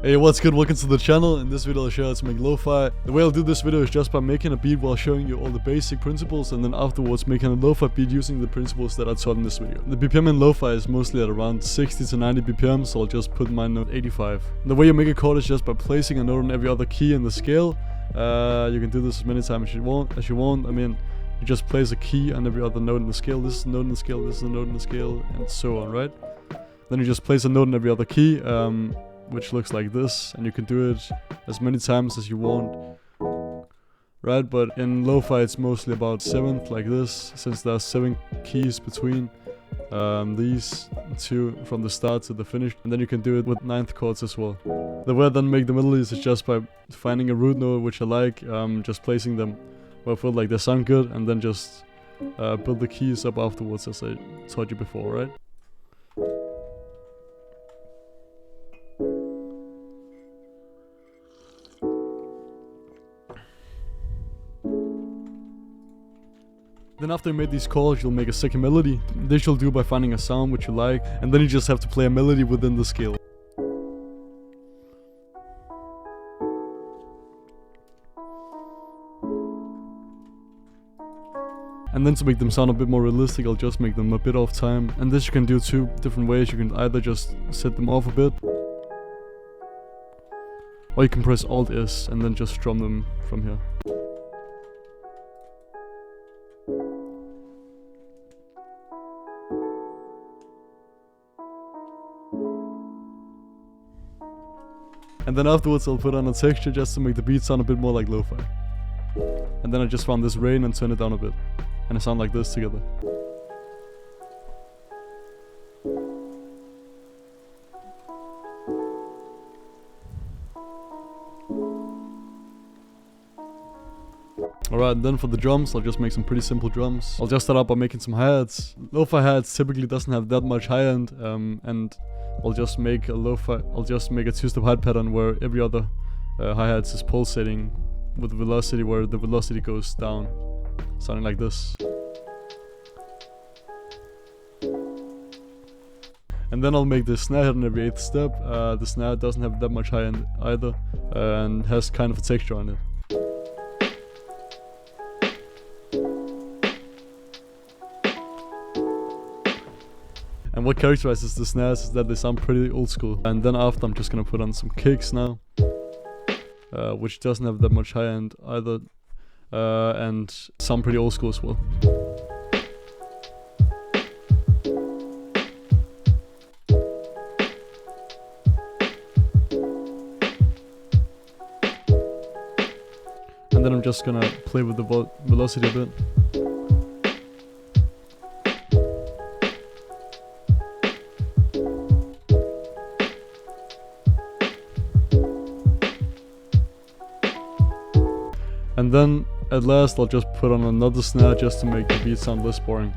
Hey, what's good? Welcome to the channel. In this video I'll show you how to make lo-fi. The way I'll do this video is just by making a beat while showing you all the basic principles, and then afterwards making a lo-fi beat using the principles that I taught in this video. The BPM in lo-fi is mostly at around 60 to 90 BPM, so I'll just put mine at 85. The way you make a chord is just by placing a note on every other key in the scale. You can do this as many times as you want. I mean, you just place a key on every other note in the scale. This is a note in the scale, this is a note in the scale, and so on, right? Then you just place a note in every other key, which looks like this, and you can do it as many times as you want, right? But in lo-fi it's mostly about 7th, like this, since there's 7 keys between these two from the start to the finish. And then you can do it with 9th chords as well. The way I then make the melodies is just by finding a root note which I like, just placing them where I feel like they sound good, and then just build the keys up afterwards as I taught you before, right? Then after you made these chords, you'll make a second melody. This you'll do by finding a sound which you like, and then you just have to play a melody within the scale. And then to make them sound a bit more realistic, I'll just make them a bit off time. And this you can do 2 different ways. You can either just set them off a bit, or you can press Alt S and then just strum them from here. And then afterwards I'll put on a texture just to make the beat sound a bit more like lo-fi. And then I just found this rain and turn it down a bit, and it sounds like this together. Alright, and then for the drums, I'll just make some pretty simple drums. I'll just start out by making some hi-hats. Lo-fi hi-hats typically doesn't have that much high end, and I'll just make a 2-step hi-hat pattern where every other hi-hats is pulsating with velocity, where the velocity goes down, sounding like this. And then I'll make the snare hit on every 8th step. The snare doesn't have that much high end either, and has kind of a texture on it. And what characterizes the snares is that they sound pretty old school. And then after, I'm just gonna put on some kicks now, which doesn't have that much high end either, and sound pretty old school as well. And then I'm just gonna play with the velocity a bit. And then at last I'll just put on another snare just to make the beat sound less boring.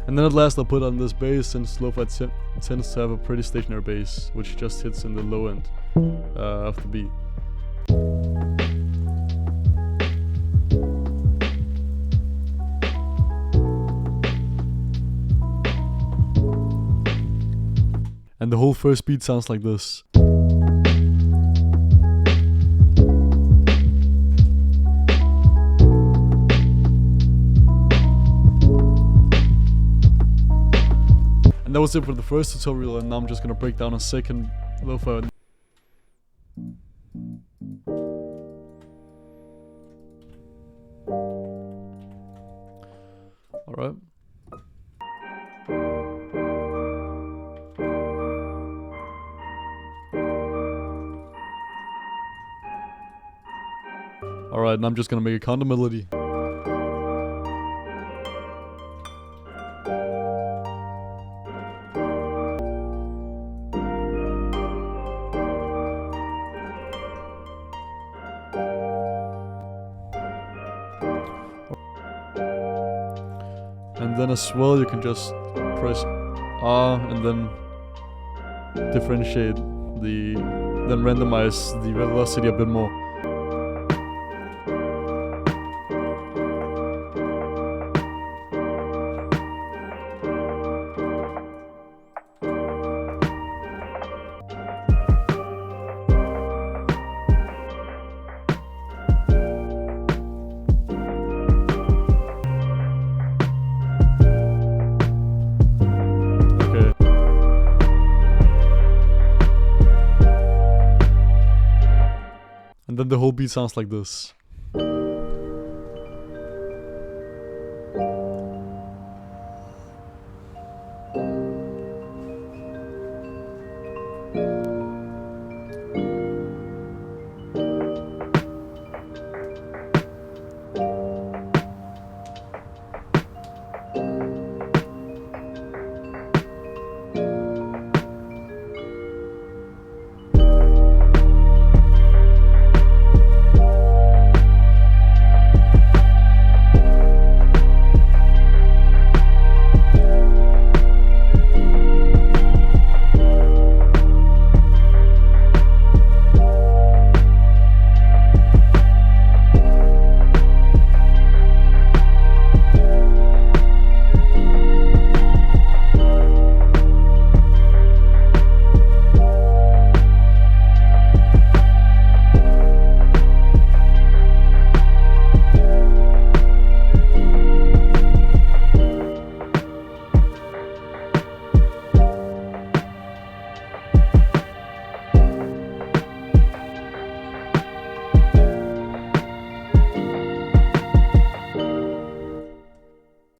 And then at last I'll put on this bass, since lo-fi tends to have a pretty stationary bass, which just hits in the low end of the beat. And the whole first beat sounds like this. And that was it for the first tutorial, and now I'm just gonna break down a second lo-fi. Alright. Alright, and I'm just gonna make a counter melody. And then as well, you can just press R and then differentiate then randomize the velocity a bit more. the whole beat sounds like this.